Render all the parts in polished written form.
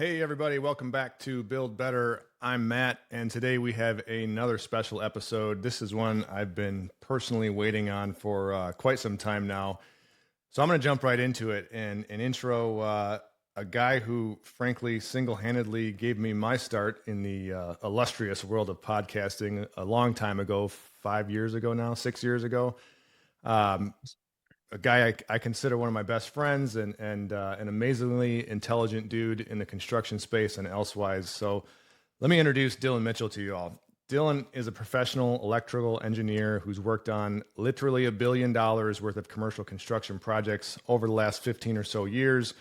Hey, everybody, welcome back to Build Better. I'm Matt, and today we have another special episode. This is one I've been personally waiting on for quite some time now. So I'm going to jump right into it and intro a guy who, frankly, single handedly gave me my start in the illustrious world of podcasting a long time ago, 5 years ago now, 6 years ago. Um, a guy I consider one of my best friends and an amazingly intelligent dude in the construction space and elsewise. So let me introduce Dillon Mitchell to you all. Dillon is a professional electrical engineer who's worked on literally $1 billion worth of commercial construction projects over the last 15 or so years,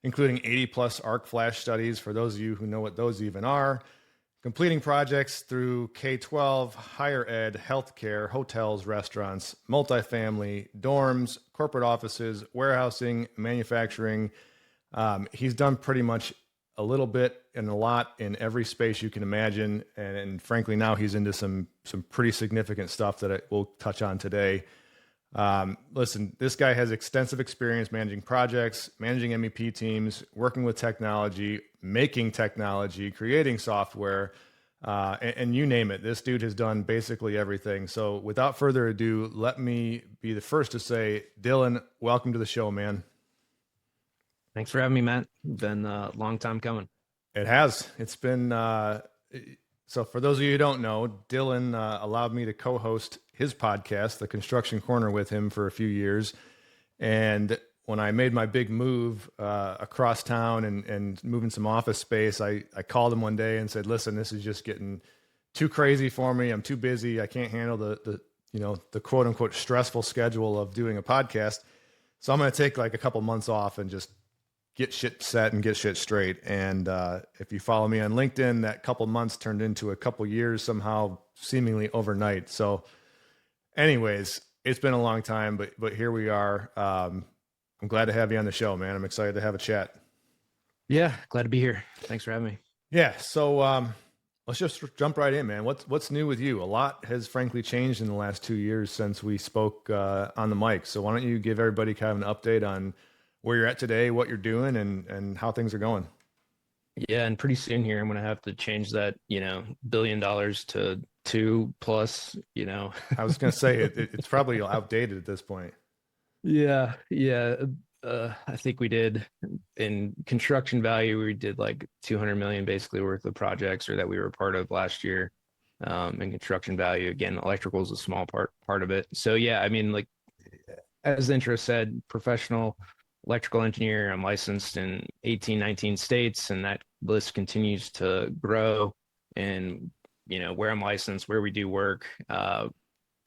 including 80 plus arc flash studies for those of you who know what those even are, completing projects through K-12, higher ed, healthcare, hotels, restaurants, multifamily, dorms, corporate offices, warehousing, manufacturing. He's done pretty much a little bit and a lot in every space you can imagine. And frankly, now he's into some pretty significant stuff that we'll touch on today. Listen, this guy has extensive experience managing projects, managing MEP teams, working with technology, making technology, creating software, and you name it. This dude has done basically everything. So without further ado, let me be the first to say, Dillon, welcome to the show, man. Thanks for having me, Matt. Been a long time coming. It has. It's been so for those of you who don't know, Dillon allowed me to co-host his podcast, The Construction Corner, with him for a few years. And when I made my big move across town and moving some office space, I called him one day and said, listen, this is just getting too crazy for me. I'm too busy. I can't handle the quote unquote stressful schedule of doing a podcast. So I'm going to take like a couple months off and just get shit set and get shit straight. And if you follow me on LinkedIn, that couple months turned into a couple years somehow, seemingly overnight. So anyways, it's been a long time, but here we are. I'm glad to have you on the show, man. I'm excited to have a chat. Yeah, glad to be here. Thanks for having me. Yeah. So let's just jump right in, man. What's new with you? A lot has frankly changed in the last 2 years since we spoke on the mic. So why don't you give everybody kind of an update on where you're at today, what you're doing, and how things are going? Yeah, and pretty soon here, I'm gonna have to change that, $1 billion to two plus, I was going to say it's probably outdated at this point. Yeah. I think we did in construction value, we did like 200 million basically worth of projects or that we were part of last year. In construction value, again, electrical is a small part of it. So yeah, I mean, like as the intro said, professional electrical engineer. I'm licensed in 18, 19 states, and that list continues to grow. And, where I'm licensed, where we do work. And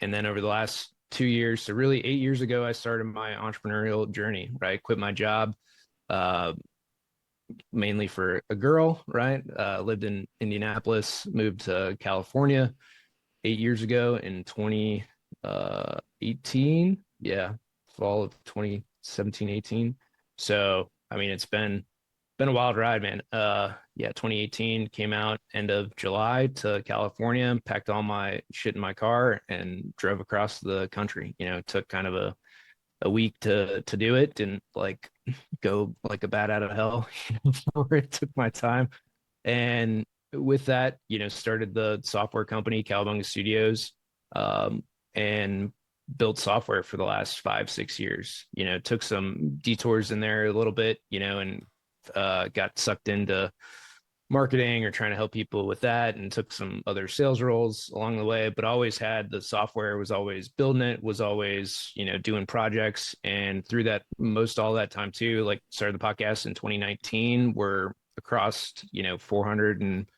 then over the last 2 years, so really 8 years ago, I started my entrepreneurial journey, right? Quit my job, uh, mainly for a girl, right? Lived in Indianapolis, moved to California 8 years ago in 2018. Yeah, fall of 2017, 18. So, I mean, it's been a wild ride, man. Yeah, 2018 came out end of July to California, packed all my shit in my car and drove across the country. It took kind of a week to do it. Didn't like go like a bat out of hell, before it took my time. And with that, started the software company, Cowabunga Studios, and built software for the last 5, 6 years. Took some detours in there a little bit, and got sucked into marketing or trying to help people with that, and took some other sales roles along the way, but always had the software, was always building it, was always, doing projects. And through that, most all that time too, like started the podcast in 2019. We're across, 400 and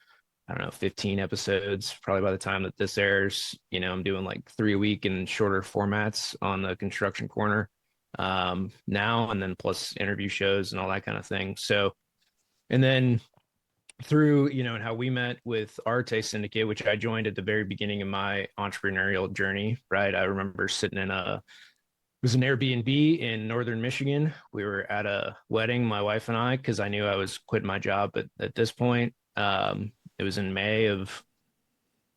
I don't know, 15 episodes probably by the time that this airs. I'm doing like 3 a week in shorter formats on the Construction Corner now, and then plus interview shows and all that kind of thing. So, and then through, and how we met with Arte Syndicate, which I joined at the very beginning of my entrepreneurial journey, right? I remember sitting in it was an Airbnb in Northern Michigan. We were at a wedding, my wife and I, because I knew I was quitting my job at this point. It was in May of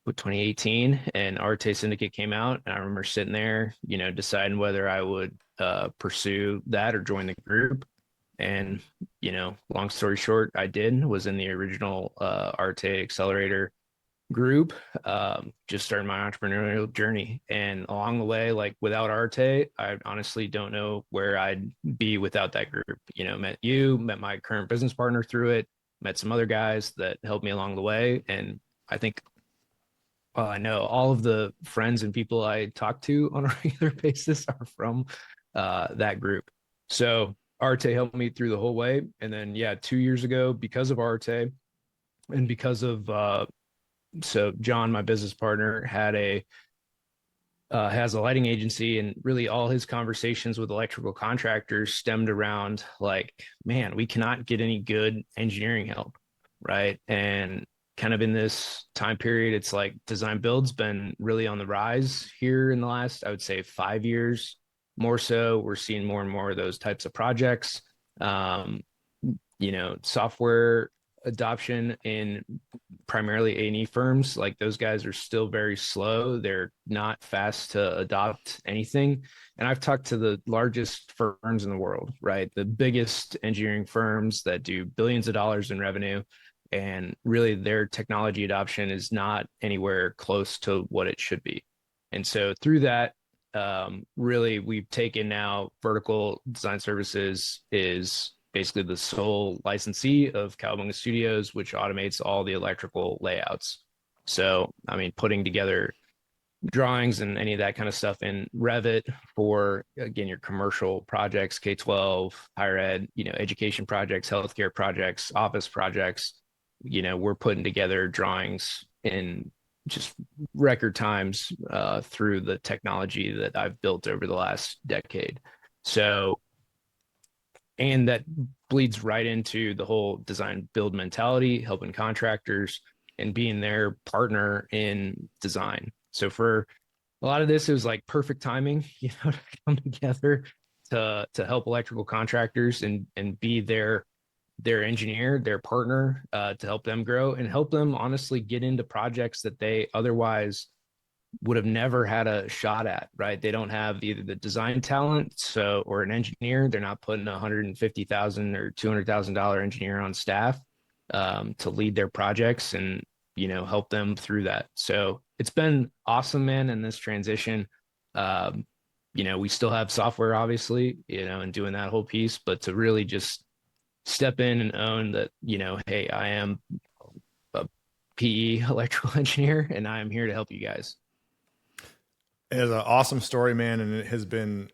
2018, and Arte Syndicate came out, and I remember sitting there, deciding whether I would pursue that or join the group. And, long story short, I was in the original Arte Accelerator group, just starting my entrepreneurial journey. And along the way, like without Arte, I honestly don't know where I'd be without that group. Met you, met my current business partner through it, met some other guys that helped me along the way. And I think, well, I know all of the friends and people I talk to on a regular basis are from that group. So Arte helped me through the whole way. And then, yeah, 2 years ago, because of Arte and because of so John, my business partner, has a lighting agency, and really all his conversations with electrical contractors stemmed around like, man, we cannot get any good engineering help, right? And kind of in this time period, it's like design build's been really on the rise here in the last, I would say, 5 years. More so, we're seeing more and more of those types of projects. Um, Software adoption in primarily A&E firms, like those guys are still very slow. They're not fast to adopt anything. And I've talked to the largest firms in the world, right? The biggest engineering firms that do billions of dollars in revenue. And really, their technology adoption is not anywhere close to what it should be. And so, through that, really, we've taken now vertical design services is basically the sole licensee of Cowabunga Studios, which automates all the electrical layouts. So, I mean, putting together drawings and any of that kind of stuff in Revit for, again, your commercial projects, K-12, higher ed, education projects, healthcare projects, office projects. We're putting together drawings in just record times through the technology that I've built over the last decade. So, and that bleeds right into the whole design build mentality, helping contractors and being their partner in design. So for a lot of this, it was like perfect timing, to come together to help electrical contractors and be their engineer, their partner, to help them grow and help them honestly get into projects that they otherwise would have never had a shot at, right? They don't have either the design talent, or an engineer. They're not putting $150,000 or $200,000 engineer on staff to lead their projects and help them through that. So it's been awesome, man. In this transition, we still have software, obviously, and doing that whole piece, but to really just step in and own that, hey, I am a PE electrical engineer, and I am here to help you guys. It is an awesome story, man, and it has been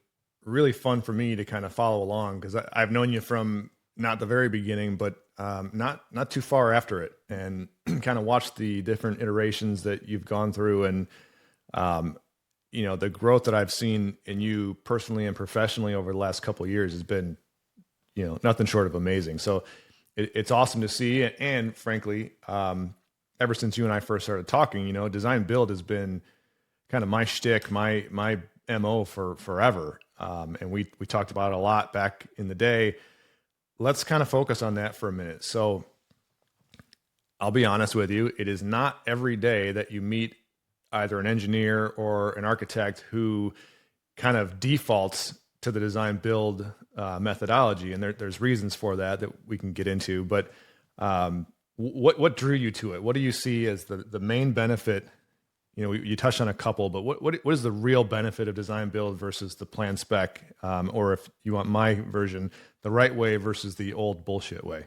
really fun for me to kind of follow along because I've known you from not the very beginning, but not too far after it, and kind of watched the different iterations that you've gone through, and the growth that I've seen in you personally and professionally over the last couple of years has been, nothing short of amazing. So it's awesome to see, and frankly, ever since you and I first started talking, design build has been kind of my shtick, my MO for forever. And we talked about it a lot back in the day. Let's kind of focus on that for a minute. So I'll be honest with you, it is not every day that you meet either an engineer or an architect who kind of defaults to the design build methodology. And there's reasons for that we can get into, but what drew you to it? What do you see as the main benefit? You touched on a couple, but what is the real benefit of design build versus the plan spec, or if you want my version, the right way versus the old bullshit way?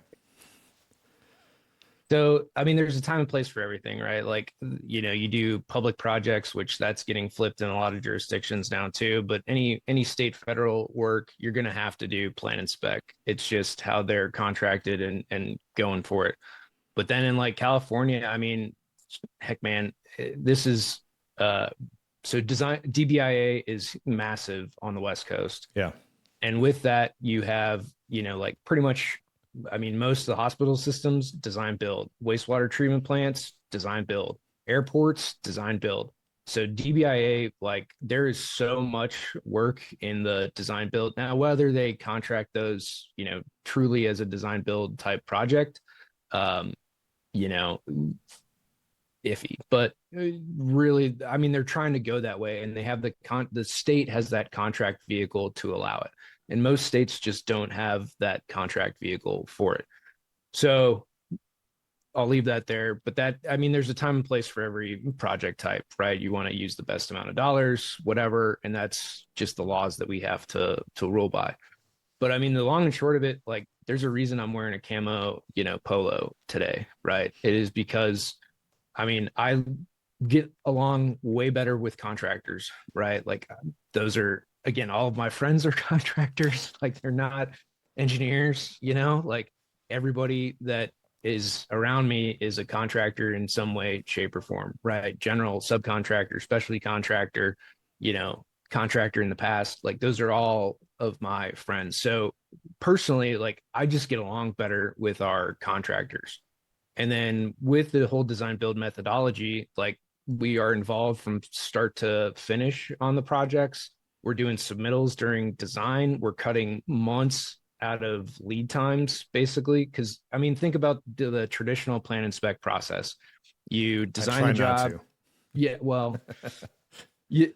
So, I mean, there's a time and place for everything, right? Like, you do public projects, which that's getting flipped in a lot of jurisdictions now too. But any state, federal work, you're going to have to do plan and spec. It's just how they're contracted and going for it. But then in like California, I mean, heck, man, this is so design DBIA is massive on the West Coast. Yeah. And with that, you have, like pretty much, I mean, most of the hospital systems design build, wastewater treatment plants, design build, airports, design build. So DBIA, like there is so much work in the design build. Now, whether they contract those, truly as a design build type project, um, you know, iffy, but really, I mean, they're trying to go that way, and they have the state has that contract vehicle to allow it. and most states just don't have that contract vehicle for it. So I'll leave that there. But that, I mean, there's a time and place for every project type, right? You want to use the best amount of dollars, whatever, and that's just the laws that we have to rule by. But I mean, the long and short of it, like, there's a reason I'm wearing a camo, polo today, right? It is because, I mean, I get along way better with contractors, right? Like, those are, again, all of my friends are contractors. Like, they're not engineers, like everybody that is around me is a contractor in some way, shape, or form, right? General, subcontractor, specialty contractor, contractor in the past. Like, those are all of my friends. So personally, like, I just get along better with our contractors. And then with the whole design build methodology, like, we are involved from start to finish on the projects. We're doing submittals during design. We're cutting months out of lead times, basically. Because, I mean, think about the traditional plan and spec process. You I design try the not job. to. Yeah, well,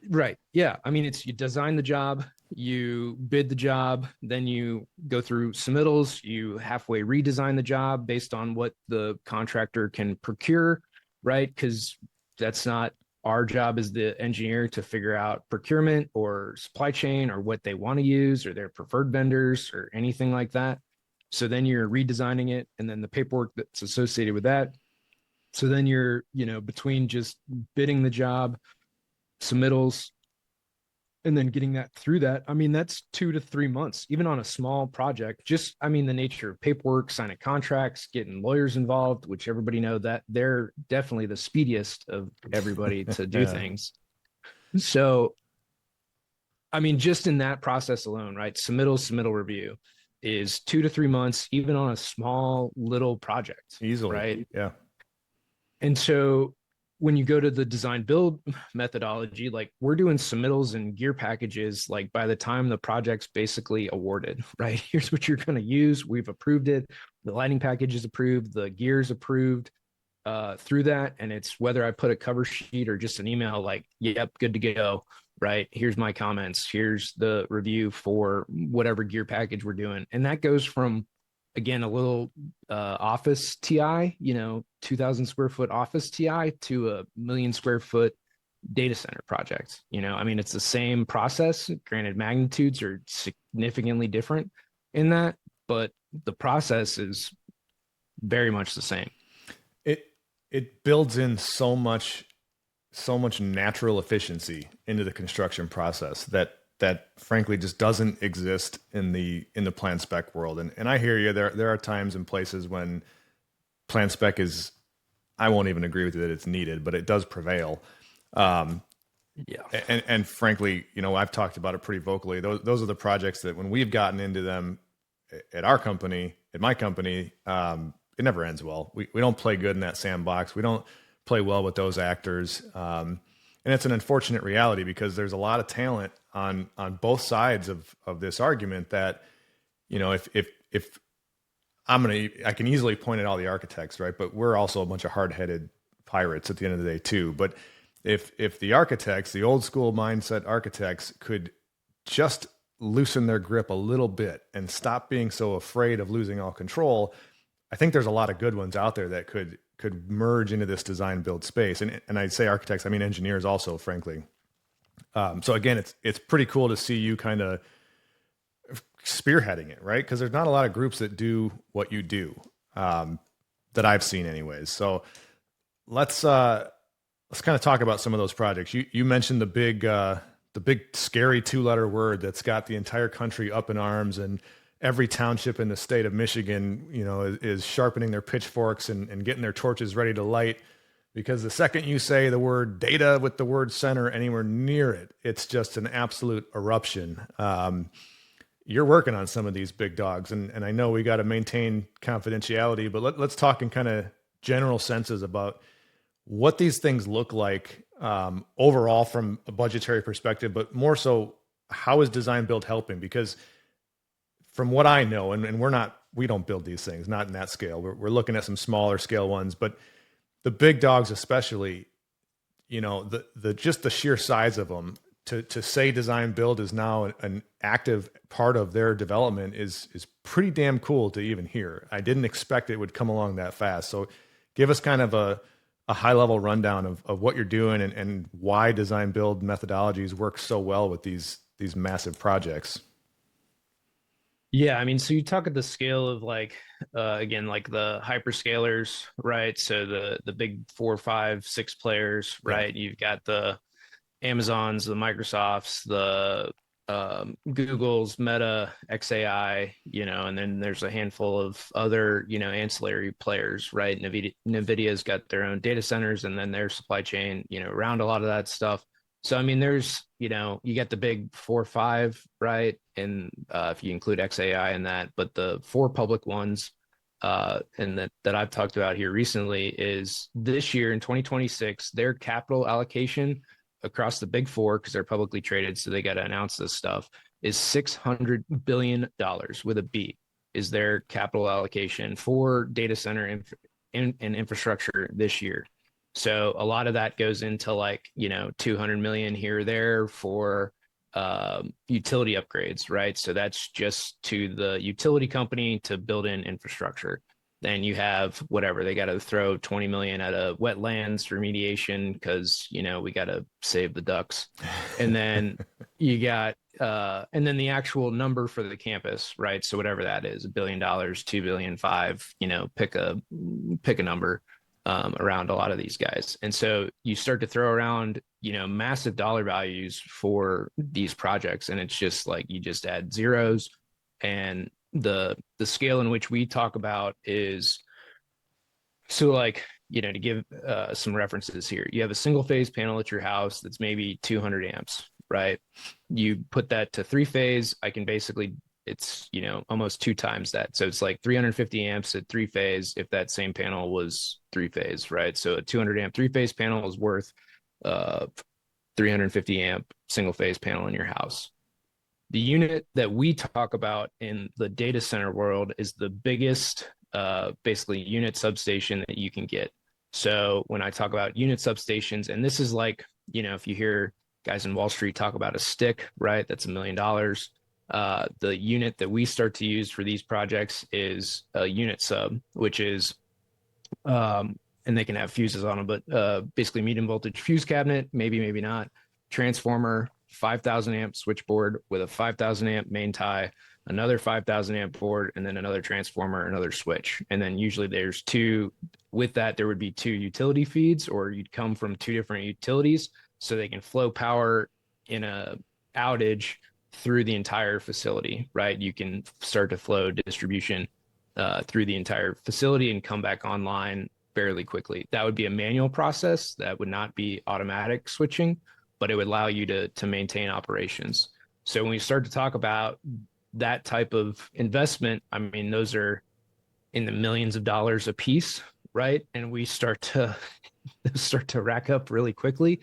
right. Yeah. I mean, you design the job, you bid the job, then you go through submittals, you halfway redesign the job based on what the contractor can procure, right? Because that's not our job as the engineer to figure out procurement or supply chain or what they want to use or their preferred vendors or anything like that. So then you're redesigning it, and then the paperwork that's associated with that. So then you're, between just bidding the job, submittals, and then getting that through that. I mean, that's 2 to 3 months, even on a small project. Just, I mean, the nature of paperwork, signing contracts, getting lawyers involved, which everybody know that they're definitely the speediest of everybody to do Yeah. things. So, I mean, just in that process alone, right? Submittal review is 2 to 3 months, even on a small little project, Easily. right? Yeah. And so when you go to the design build methodology, like, we're doing submittals and gear packages, like, by the time the project's basically awarded, right? Here's what you're going to use. We've approved it. The lighting package is approved. The gear's approved through that. And it's whether I put a cover sheet or just an email like, yep, good to go. Right. Here's my comments. Here's the review for whatever gear package we're doing. And that goes from, again, a little office TI, 2,000 square foot office TI to a million square foot data center project. I mean, it's the same process. Granted, magnitudes are significantly different in that, but the process is very much the same. It it builds in so much natural efficiency into the construction process that frankly just doesn't exist in the plan spec world. And I hear you. There are times and places when plan spec is, I won't even agree with you that it's needed, but it does prevail. Um, Yeah. and frankly, I've talked about it pretty vocally. Those are the projects that when we've gotten into them at our company, at my company, it never ends well. We don't play good in that sandbox. We don't play well with those actors. And it's an unfortunate reality because there's a lot of talent on both sides of this argument that, if I can easily point at all the architects, right? But we're also a bunch of hard-headed pirates at the end of the day too. But if the architects, the old school mindset architects, could just loosen their grip a little bit and stop being so afraid of losing all control, I think there's a lot of good ones out there that could merge into this design build space. And I'd say architects, I mean engineers also, frankly. So again, it's pretty cool to see you kind of spearheading it, right? Because there's not a lot of groups that do what you do, that I've seen, anyways. So let's kind of talk about some of those projects. You mentioned the big scary 2-letter word that's got the entire country up in arms, and every township in the state of Michigan, is sharpening their pitchforks and getting their torches ready to light, because the second you say the word data with the word center anywhere near it, it's just an absolute eruption. You're working on some of these big dogs, and I know we got to maintain confidentiality, but let's talk in kind of general senses about what these things look like, overall from a budgetary perspective, but more so, how is design build helping? Because from what I know, and we don't build these things, not in that scale. We're looking at some smaller scale ones, but the big dogs, especially, the just the sheer size of them to say design build is now an active part of their development is pretty damn cool to even hear. I didn't expect it would come along that fast. So give us kind of a high level rundown of what you're doing and why design build methodologies work so well with these massive projects. Yeah, I mean, so you talk at the scale of like again, like the hyperscalers, right? So the big four, five, six players, Yeah. right? You've got the Amazons, the Microsofts, the Google's, Meta, XAI, and then there's a handful of other, ancillary players, right? NVIDIA's got their own data centers and then their supply chain, around a lot of that stuff. So, I mean, there's, you get the big four or five, right? And if you include XAI in that, but the four public ones, and that I've talked about here recently is this year in 2026, their capital allocation across the big four, because they're publicly traded, so they got to announce this stuff, is $600 billion with a B, is their capital allocation for data center and infrastructure this year. So a lot of that goes into like, 200 million here or there for utility upgrades, right? So that's just to the utility company to build in infrastructure. Then you have whatever, they got to throw 20 million at a wetlands remediation because we got to save the ducks. And then you got and then the actual number for the campus, right? So whatever that is, $1 billion, 2 billion, five, pick a number around a lot of these guys. And so you start to throw around, massive dollar values for these projects. And it's just like you just add zeros. And the scale in which we talk about is so like, to give some references here, you have a single phase panel at your house that's maybe 200 amps, right? You put that to three phase, I can basically, it's, almost two times that. So it's like 350 amps at three phase if that same panel was three phase, right? So a 200 amp three phase panel is worth 350 amp single phase panel in your house. The unit that we talk about in the data center world is the biggest, basically unit substation that you can get. So when I talk about unit substations, and this is like, if you hear guys in Wall Street talk about a stick, right? That's $1 million. The unit that we start to use for these projects is a unit sub, which is, and they can have fuses on them, but basically medium voltage fuse cabinet, maybe not, transformer, 5,000 amp switchboard with a 5,000 amp main tie, another 5,000 amp board, and then another transformer, another switch. And then usually there's two, with that, there would be two utility feeds, or you'd come from two different utilities so they can flow power in a outage through the entire facility, right? You can start to flow distribution through the entire facility and come back online fairly quickly. That would be a manual process. That would not be automatic switching, but it would allow you to maintain operations. So when we start to talk about that type of investment, I mean, those are in the millions of dollars a piece, right? And we start to rack up really quickly.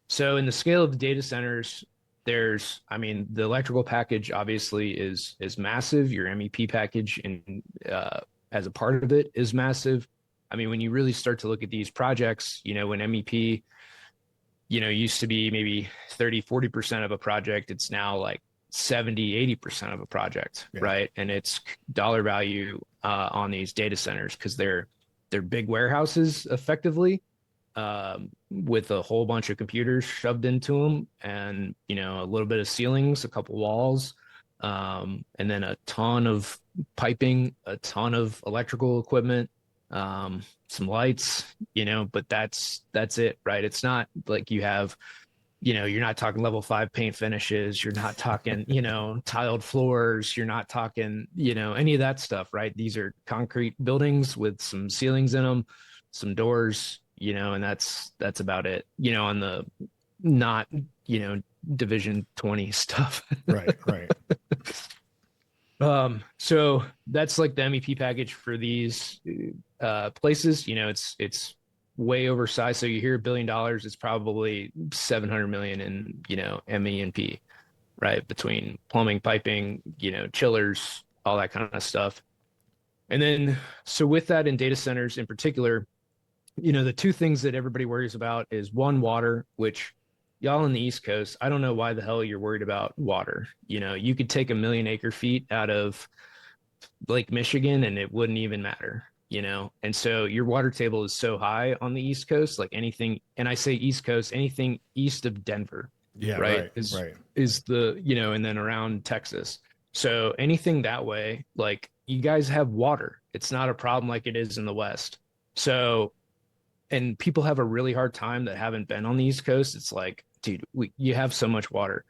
So in the scale of the data centers, there's, I mean, the electrical package obviously is massive. Your MEP package in as a part of it is massive. I mean, when you really start to look at these projects, when MEP, used to be maybe 30-40% of a project, it's now like 70-80% of a project, Yeah. right? And it's dollar value on these data centers because they're big warehouses effectively, with a whole bunch of computers shoved into them, and a little bit of ceilings, a couple walls, and then a ton of piping, a ton of electrical equipment, some lights, but that's it, right? It's not like you have, you're not talking level 5 paint finishes, you're not talking, tiled floors, you're not talking, any of that stuff, right? These are concrete buildings with some ceilings in them, some doors, and that's about it, on the not, division 20 stuff. Right. So that's like the MEP package for these places. It's way oversized. So you hear $1 billion, it's probably 700 million in, ME and P, right? Between plumbing, piping, chillers, all that kind of stuff. And then, so with that in data centers in particular, the two things that everybody worries about is one, water, which y'all on the East Coast, I don't know why the hell you're worried about water. You know, you could take 1 million acre feet out of Lake Michigan and it wouldn't even matter, you know? And so your water table is so high on the East Coast, like anything, and I say East Coast, anything east of Denver, Yeah, right, right, right. is the, you know, and then around Texas. So anything that way, like you guys have water. It's not a problem like it is in the West. So, and people have a really hard time that haven't been on the East Coast. It's like, dude, you have so much water.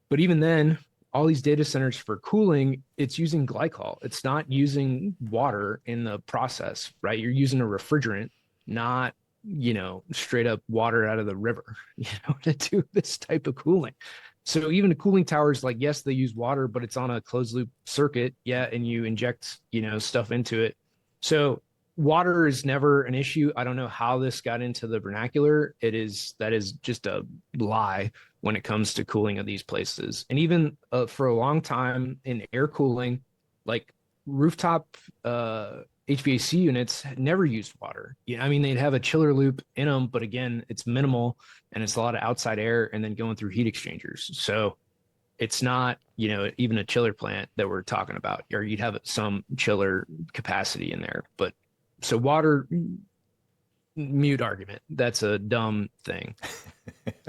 But even then, all these data centers for cooling, it's using glycol. It's not using water in the process, right? You're using a refrigerant, not, you know, straight up water out of the river, you know, to do this type of cooling. So even the cooling towers, like, yes, they use water, but it's on a closed loop circuit. Yeah. And you inject, you know, stuff into it. So water is never an issue. I don't know how this got into the vernacular. That is just a lie when it comes to cooling of these places. And even for a long time in air cooling, like rooftop HVAC units never used water. Yeah, I mean, they'd have a chiller loop in them, but again, it's minimal and it's a lot of outside air and then going through heat exchangers. So it's not, you know, even a chiller plant that we're talking about, or you'd have some chiller capacity in there. But so water, mute argument. That's a dumb thing.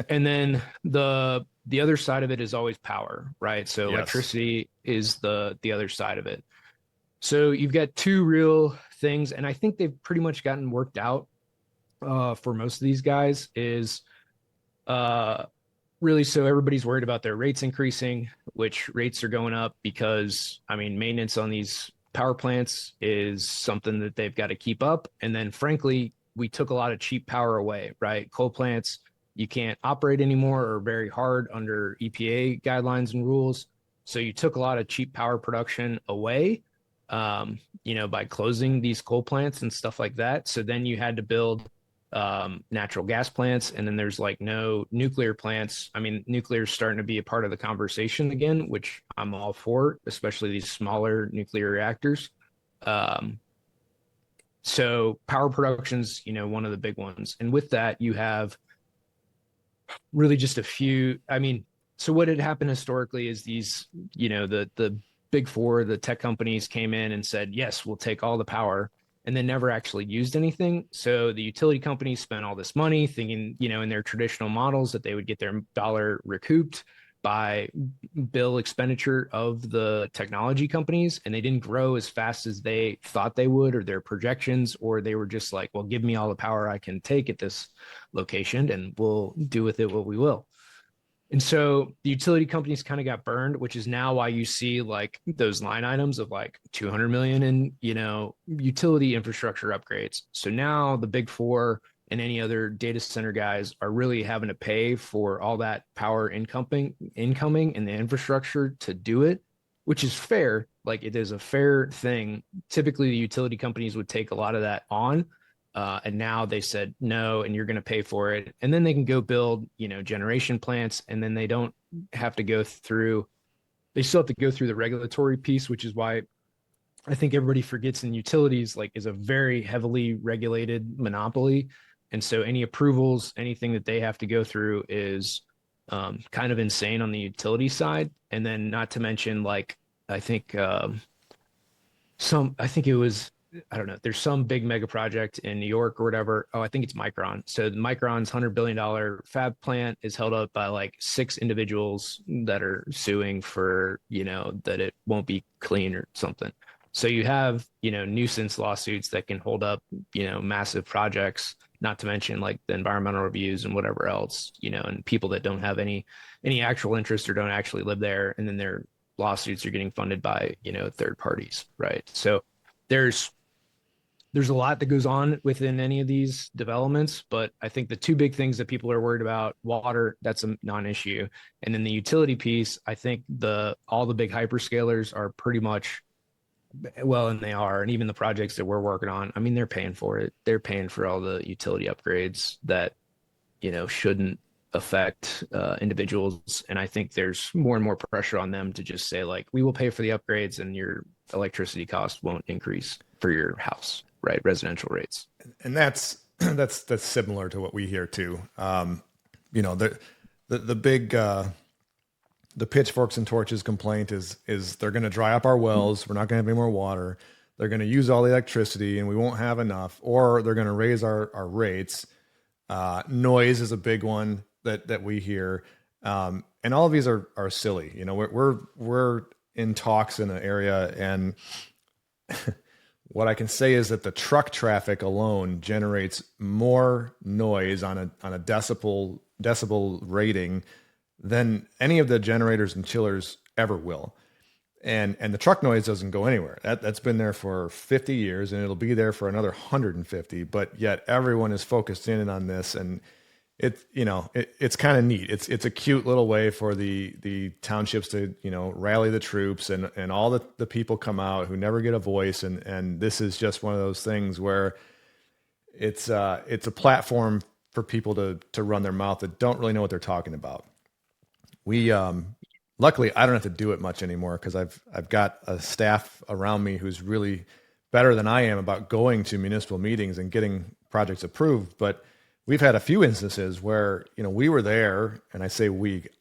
And then the other side of it is always power, right? So Yes. electricity is the other side of it. So you've got two real things, and I think they've pretty much gotten worked out for most of these guys. Is uh, really, so everybody's worried about their rates increasing, which rates are going up because I mean maintenance on these power plants is something that they've got to keep up. And then frankly, we took a lot of cheap power away, right? Coal plants you can't operate anymore or very hard under EPA guidelines and rules. So you took a lot of cheap power production away, you know, by closing these coal plants and stuff like that. So then you had to build natural gas plants, and then there's like no nuclear plants. I mean, nuclear is starting to be a part of the conversation again, which I'm all for, especially these smaller nuclear reactors. Um, so power production's, you know, one of the big ones, and with that, you have really just a few. I mean, so what had happened historically is these, you know, the big four, the tech companies came in and said, yes, we'll take all the power, and then never actually used anything. So the utility companies spent all this money thinking, you know, in their traditional models that they would get their dollar recouped by bill expenditure of the technology companies, and they didn't grow as fast as they thought they would, or their projections, or they were just like, well, give me all the power I can take at this location and we'll do with it what we will. And so the utility companies kind of got burned, which is now why you see like those line items of like 200 million in, you know, utility infrastructure upgrades. So now the big four and any other data center guys are really having to pay for all that power incoming and the infrastructure to do it, which is fair. Like it is a fair thing. Typically the utility companies would take a lot of that on, and now they said no, and you're going to pay for it. And then they can go build, you know, generation plants, and then they don't have to go through. They still have to go through the regulatory piece, which is why I think everybody forgets in utilities like is a very heavily regulated monopoly, and so any approvals, anything that they have to go through is kind of insane on the utility side. And then not to mention like I think I think it was, I don't know, there's some big mega project in New York or whatever. Oh, I think it's Micron. So Micron's $100 billion fab plant is held up by like 6 individuals that are suing for, you know, that it won't be clean or something. So you have, you know, nuisance lawsuits that can hold up, you know, massive projects, not to mention like the environmental reviews and whatever else, you know, and people that don't have any actual interest or don't actually live there. And then their lawsuits are getting funded by, you know, third parties, right? So there's there's a lot that goes on within any of these developments, but I think the two big things that people are worried about, water, that's a non-issue. And then the utility piece, I think the all the big hyperscalers are pretty much, well, and they are, and even the projects that we're working on, I mean, they're paying for it. They're paying for all the utility upgrades that, you know, shouldn't affect individuals. And I think there's more and more pressure on them to just say like, we will pay for the upgrades and your electricity cost won't increase for your house, right? Residential rates. And that's that's similar to what we hear too. you know, the big, the pitchforks and torches complaint is they're going to dry up our wells. We're not going to have any more water. They're going to use all the electricity and we won't have enough, or they're going to raise our rates. Noise is a big one that we hear. And all of these are silly. You know, we're in talks in an area, and what I can say is that the truck traffic alone generates more noise on a decibel rating than any of the generators and chillers ever will. And the truck noise doesn't go anywhere. That's been there for 50 years, and it'll be there for another 150. But yet everyone is focused in on this, and it's kind of neat. It's a cute little way for the townships to rally the troops, and all the people come out who never get a voice, and this is just one of those things where it's a platform for people to run their mouth that don't really know what they're talking about. We luckily I don't have to do it much anymore because I've got a staff around me who's really better than I am about going to municipal meetings and getting projects approved. But we've had a few instances where we were there, and I say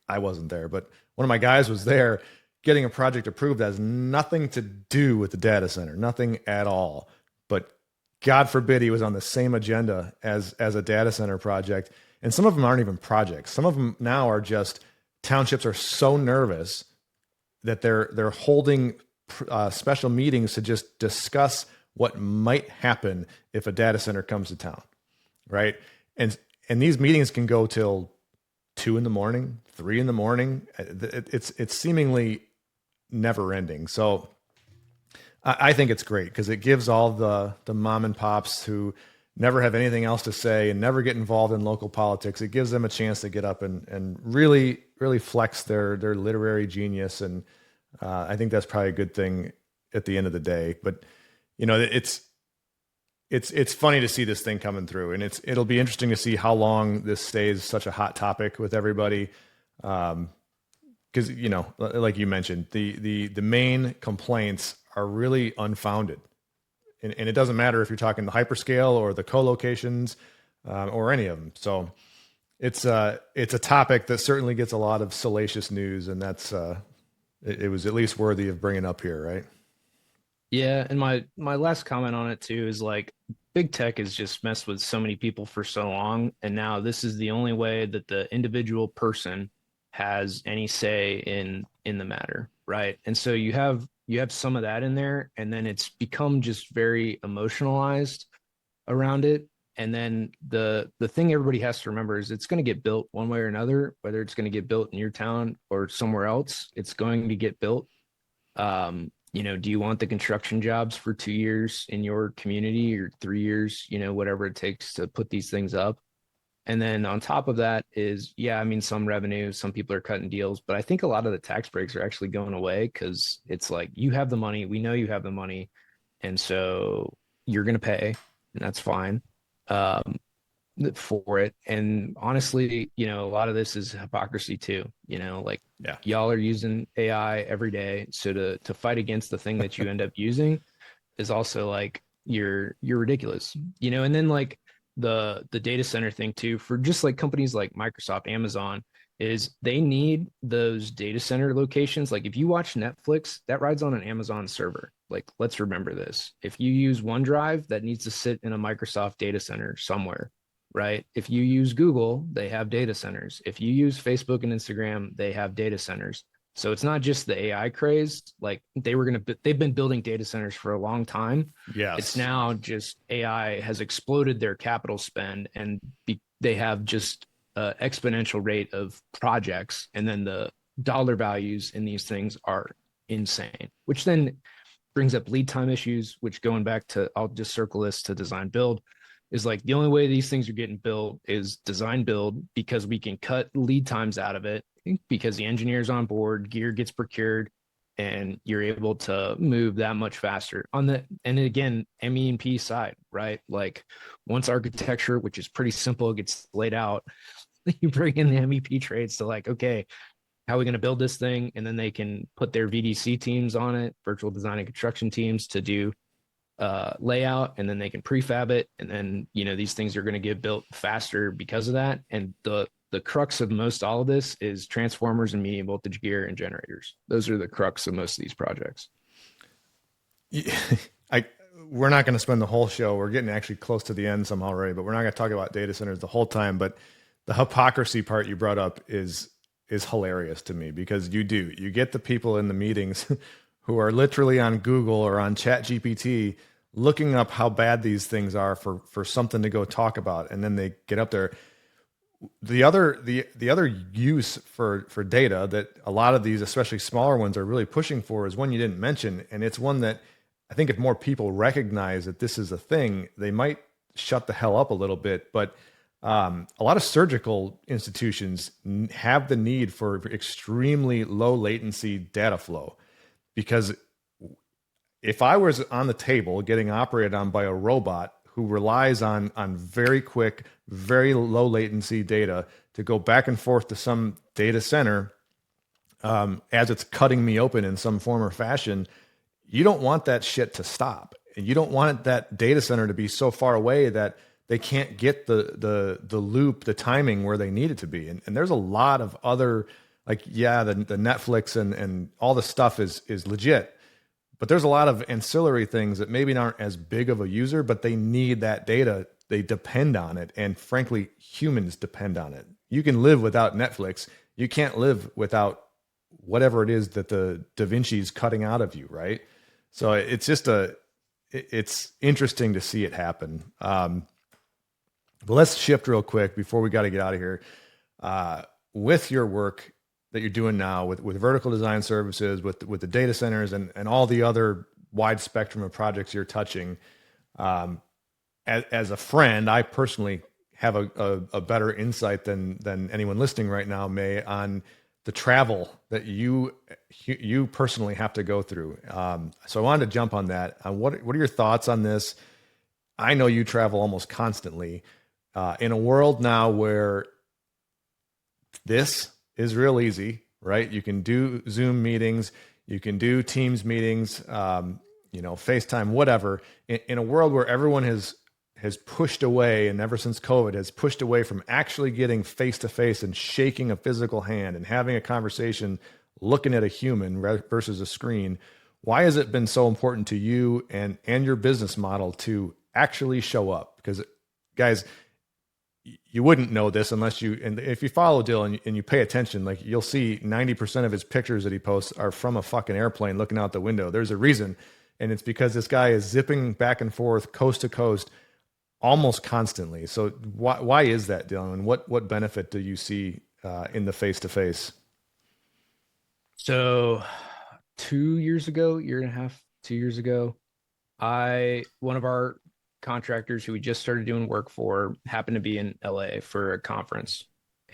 I wasn't there, but one of my guys was there getting a project approved that has nothing to do with the data center, nothing at all. But God forbid he was on the same agenda as a data center project. And some of them aren't even projects. Some of them now are just townships are so nervous that they're holding special meetings to just discuss what might happen if a data center comes to town, right? And these meetings can go till 2 a.m, 3 a.m. It's seemingly never ending. So I think it's great because it gives all the mom and pops who never have anything else to say and never get involved in local politics. It gives them a chance to get up and really, really flex their literary genius. And I think that's probably a good thing at the end of the day. But it's funny to see this thing coming through, and it'll be interesting to see how long this stays such a hot topic with everybody. Because like you mentioned, the main complaints are really unfounded. And it doesn't matter if you're talking the hyperscale or the co-locations or any of them. So it's a topic that certainly gets a lot of salacious news, and that's it was at least worthy of bringing up here, right? Yeah, and my last comment on it too is like big tech has just messed with so many people for so long, and now this is the only way that the individual person has any say in the matter, right? And so you have some of that in there, and then it's become just very emotionalized around it. And then the thing everybody has to remember is it's going to get built one way or another, whether it's going to get built in your town or somewhere else, it's going to get built. Do you want the construction jobs for 2 years in your community or 3 years, whatever it takes to put these things up? And then on top of that is, yeah, I mean, some revenue, some people are cutting deals, but I think a lot of the tax breaks are actually going away because it's like you have the money, we know you have the money, and so you're going to pay, and that's fine um, for it. And honestly, a lot of this is hypocrisy too. Like Yeah. y'all are using AI every day, so to fight against the thing that you end up using is also like you're ridiculous, and then like the data center thing too for just like companies like Microsoft, Amazon is they need those data center locations. Like if you watch Netflix, that rides on an Amazon server. Like let's remember this. If you use OneDrive, that needs to sit in a Microsoft data center somewhere, right? If you use Google, they have data centers. If you use Facebook and Instagram, they have data centers. So it's not just the AI craze. Like they've been building data centers for a long time. Yes. It's now just AI has exploded their capital spend, and they have just an exponential rate of projects. And then the dollar values in these things are insane, which then brings up lead time issues, which going back to, I'll just circle this to design build, is like the only way these things are getting built is design build because we can cut lead times out of it because the engineer's on board, gear gets procured, and you're able to move that much faster on the, and again, MEP side, right? Like once architecture, which is pretty simple, gets laid out, you bring in the MEP trades to like, okay, how are we going to build this thing? And then they can put their VDC teams on it, virtual design and construction teams, to do layout, and then they can prefab it, and then these things are going to get built faster because of that. And the the crux of most all of this is transformers and medium voltage gear and generators. Those are the crux of most of these projects. I we're not going to spend the whole show. We're getting actually close to the end somehow already, but we're not going to talk about data centers the whole time. But the hypocrisy part you brought up is hilarious to me because you get the people in the meetings who are literally on Google or on Chat GPT looking up how bad these things are for something to go talk about, and then they get up there. The other use for data that a lot of these, especially smaller ones, are really pushing for is one you didn't mention, and it's one that I think if more people recognize that this is a thing, they might shut the hell up a little bit. But a lot of surgical institutions have the need for extremely low latency data flow because if I was on the table getting operated on by a robot who relies on very quick, very low latency data to go back and forth to some data center as it's cutting me open in some form or fashion, you don't want that shit to stop. And you don't want that data center to be so far away that they can't get the loop, the timing where they need it to be. And there's a lot of other, like, yeah, the Netflix and all the stuff is legit. But there's a lot of ancillary things that maybe aren't as big of a user, but they need that data. They depend on it. And frankly, humans depend on it. You can live without Netflix. You can't live without whatever it is that the Da Vinci's cutting out of you, right? So it's just it's interesting to see it happen. But let's shift real quick before we got to get out of here. With your work that you're doing now with vertical design services, with the data centers and all the other wide spectrum of projects you're touching, as a friend, I personally have a better insight than anyone listening right now may on the travel that you personally have to go through. So I wanted to jump on that. What are your thoughts on this? I know you travel almost constantly in a world now where this is real easy, right? You can do Zoom meetings, you can do Teams meetings, FaceTime, whatever. In a world where everyone has pushed away, and ever since COVID has pushed away from actually getting face to face and shaking a physical hand and having a conversation, looking at a human versus a screen. Why has it been so important to you and your business model to actually show up? Because guys, you wouldn't know this unless and if you follow Dillon and you pay attention, like you'll see 90% of his pictures that he posts are from a fucking airplane looking out the window. There's a reason. And it's because this guy is zipping back and forth coast to coast almost constantly. So why is that, Dillon? And what benefit do you see in the face-to-face? So 2 years ago, year and a half, 2 years ago, one of our contractors who we just started doing work for happened to be in LA for a conference.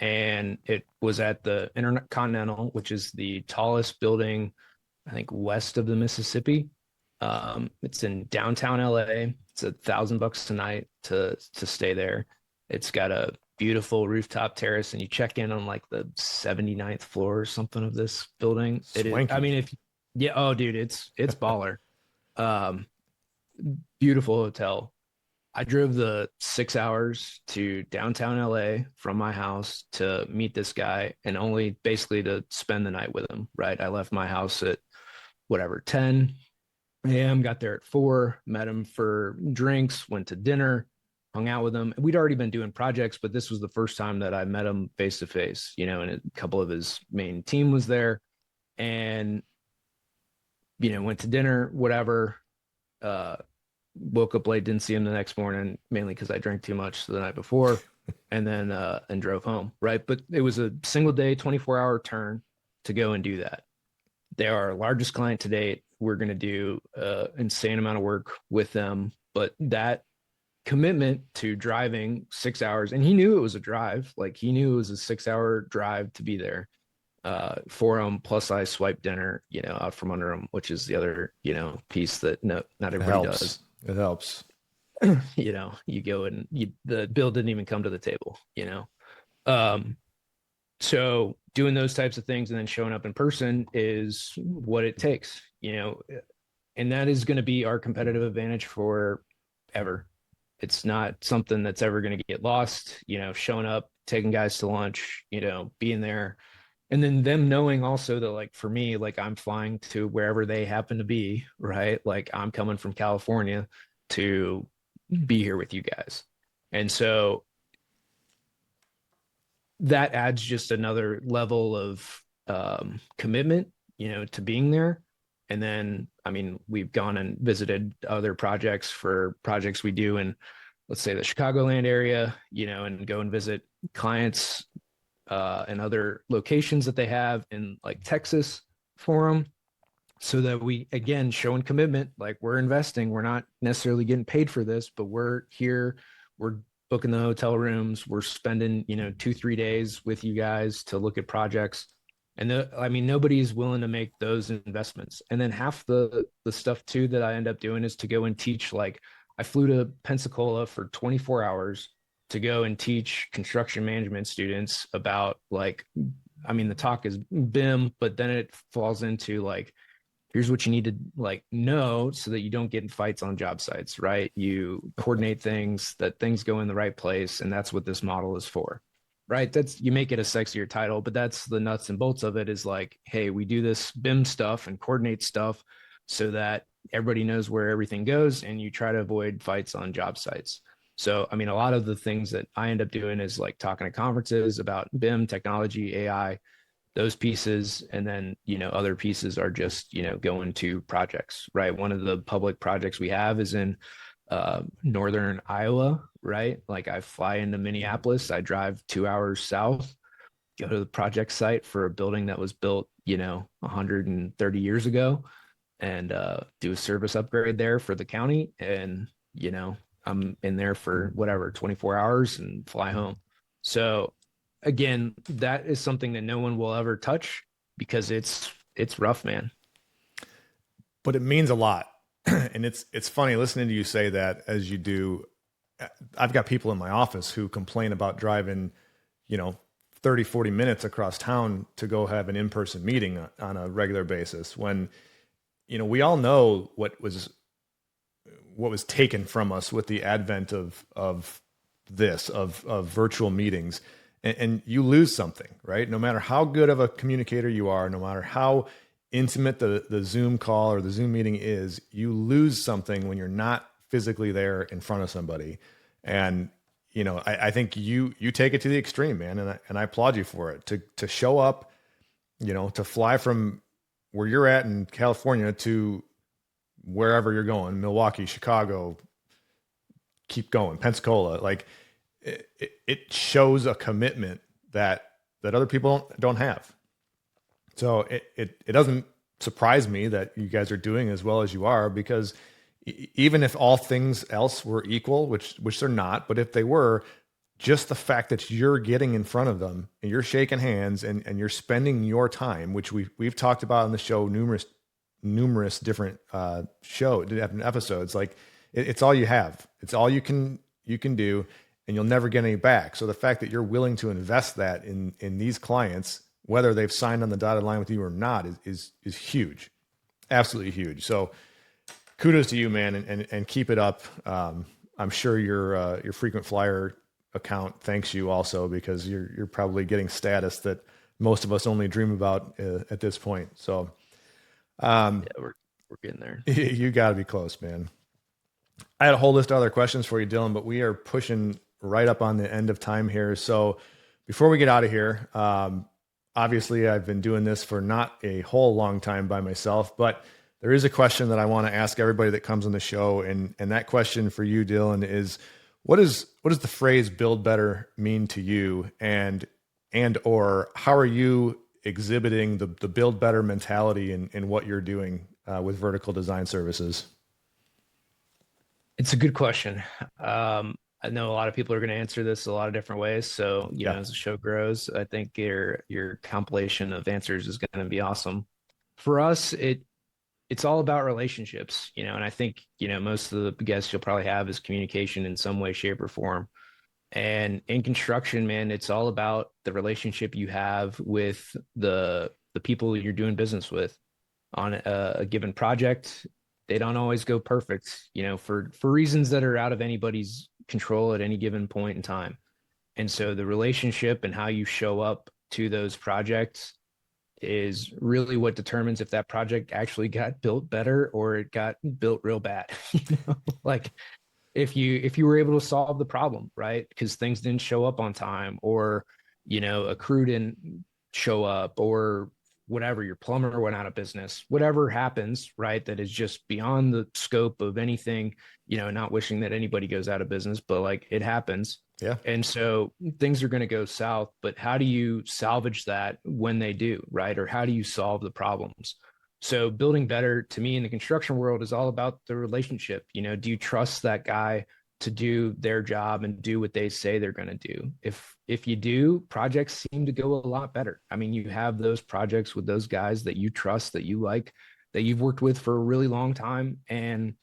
And it was at the Intercontinental, which is the tallest building, I think, west of the Mississippi. It's in downtown LA. It's $1,000 a night to stay there. It's got a beautiful rooftop terrace, and you check in on like the 79th floor or something of this building. It is, I mean, yeah, oh dude, it's baller. Beautiful hotel. I drove the 6 hours to downtown LA from my house to meet this guy and only basically to spend the night with him, right? I left my house at whatever, 10 a.m., got there at 4, met him for drinks, went to dinner, hung out with him. We'd already been doing projects, but this was the first time that I met him face to face, and a couple of his main team was there, and, went to dinner, whatever. Woke up late, didn't see him the next morning, mainly because I drank too much the night before, and then and drove home, right? But it was a single day, 24-hour turn to go and do that. They are our largest client to date. We're going to do an insane amount of work with them, but that commitment to driving 6 hours, and he knew it was a drive, like he knew it was a 6-hour drive to be there for him. Plus I swiped dinner, out from under him, which is the other, piece that not everybody does. It helps. You go and the bill didn't even come to the table, so doing those types of things and then showing up in person is what it takes, and that is going to be our competitive advantage forever. It's not something that's ever going to get lost, showing up taking guys to lunch, being there. And then them knowing also that, like, for me, like, I'm flying to wherever they happen to be, right? Like, I'm coming from California to be here with you guys. And so that adds just another level of commitment, to being there. And then, I mean, we've gone and visited other projects for projects we do in, let's say, the Chicagoland area, and go and visit clients and other locations that they have in like Texas for them, so that we, again, showing commitment, like, we're investing, we're not necessarily getting paid for this, but we're here, we're booking the hotel rooms, we're spending 2-3 days with you guys to look at projects. And I mean, nobody's willing to make those investments. And then half the stuff too that I end up doing is to go and teach. Like, I flew to Pensacola for 24 hours to go and teach construction management students about, like, I mean, the talk is BIM, but then it falls into, like, here's what you need to, like, know so that you don't get in fights on job sites, right? You coordinate things, that things go in the right place, and that's what this model is for, right? That's, you make it a sexier title, but that's the nuts and bolts of it, is like, hey, we do this BIM stuff and coordinate stuff so that everybody knows where everything goes, and you try to avoid fights on job sites. So, I mean, a lot of the things that I end up doing is like talking to conferences about BIM, technology, AI, those pieces. And then, other pieces are just, going to projects, right? One of the public projects we have is in northern Iowa, right? Like, I fly into Minneapolis, I drive 2 hours south, go to the project site for a building that was built, 130 years ago, and do a service upgrade there for the county. And, I'm in there for whatever, 24 hours and fly home. So, again, that is something that no one will ever touch, because it's rough, man. But it means a lot. And it's funny listening to you say that as you do. I've got people in my office who complain about driving, you know, 30, 40 minutes across town to go have an in-person meeting on a regular basis, when, we all know what was taken from us with the advent of virtual meetings. And you lose something, right? No matter how good of a communicator you are, no matter how intimate the Zoom call or the Zoom meeting is, you lose something when you're not physically there in front of somebody. And, I think you take it to the extreme, man. And I applaud you for it, to show up, to fly from where you're at in California to wherever you're going, Milwaukee, Chicago, keep going, Pensacola. Like, it shows a commitment that other people don't have. So it doesn't surprise me that you guys are doing as well as you are, because even if all things else were equal, which they're not, but if they were, just the fact that you're getting in front of them and you're shaking hands and you're spending your time, which we've talked about on the show, numerous different episodes. Like, it's all you have. It's all you can do, and you'll never get any back. So the fact that you're willing to invest that in these clients, whether they've signed on the dotted line with you or not, is huge, absolutely huge. So kudos to you, man, and keep it up. I'm sure your frequent flyer account thanks you also, because you're probably getting status that most of us only dream about at this point. So Yeah, we're getting there. you got to be close, man. I had a whole list of other questions for you, Dillon, but we are pushing right up on the end of time here. So before we get out of here, obviously I've been doing this for not a whole long time by myself, but there is a question that I want to ask everybody that comes on the show. And that question for you, Dillon, is what does the phrase "build better" mean to you? And or how are you exhibiting the build better mentality in what you're doing with vertical design services? It's a good question. I know a lot of people are going to answer this a lot of different ways. So, as the show grows, I think your compilation of answers is going to be awesome. For us, it's all about relationships, and I think, most of the guests you'll probably have is communication in some way, shape, or form. And in construction, man, it's all about the relationship you have with the people you're doing business with on a given project. They don't always go perfect, for reasons that are out of anybody's control at any given point in time. And so the relationship and how you show up to those projects is really what determines if that project actually got built better or it got built real bad. Like if you were able to solve the problem, right? Because things didn't show up on time, or a crew didn't show up, or whatever, your plumber went out of business, whatever happens, right? That is just beyond the scope of anything, not wishing that anybody goes out of business, but like it happens. Yeah. And so things are going to go south, but how do you salvage that when they do, right? Or how do you solve the problems? So building better to me in the construction world is all about the relationship. Do you trust that guy to do their job and do what they say they're going to do? If you do, projects seem to go a lot better. I mean, you have those projects with those guys that you trust, that you like, that you've worked with for a really long time, and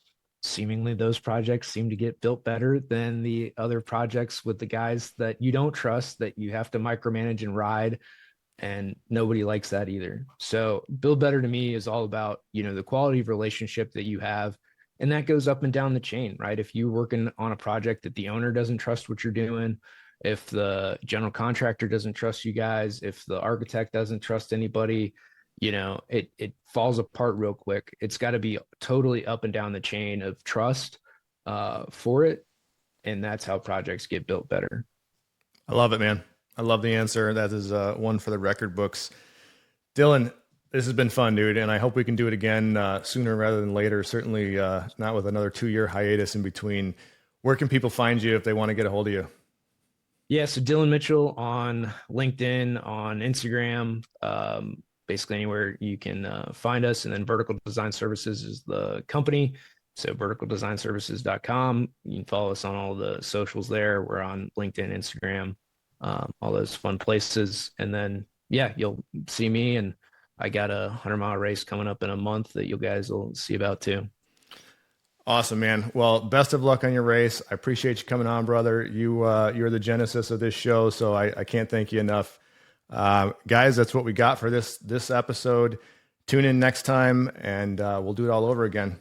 seemingly those projects seem to get built better than the other projects with the guys that you don't trust, that you have to micromanage and ride, and nobody likes that either. So build better to me is all about, the quality of relationship that you have. And that goes up and down the chain, right? If you're working on a project that the owner doesn't trust what you're doing, if the general contractor doesn't trust you guys, if the architect doesn't trust anybody, it falls apart real quick. It's got to be totally up and down the chain of trust for it. And that's how projects get built better. I love it, man. I love the answer. That is one for the record books. Dillon, this has been fun, dude, and I hope we can do it again sooner rather than later. Certainly not with another 2-year hiatus in between. Where can people find you if they want to get a hold of you? Yeah, so Dillon Mitchell on LinkedIn, on Instagram, basically anywhere you can find us. And then Vertical Design Services is the company. So verticaldesignservices.com. You can follow us on all the socials there. We're on LinkedIn, Instagram, all those fun places. And then, yeah, you'll see me. And I got a 100-mile race coming up in a month that you guys will see about too. Awesome, man. Well, best of luck on your race. I appreciate you coming on, brother. You're the genesis of this show, so I can't thank you enough. Guys, that's what we got for this episode. Tune in next time, and we'll do it all over again.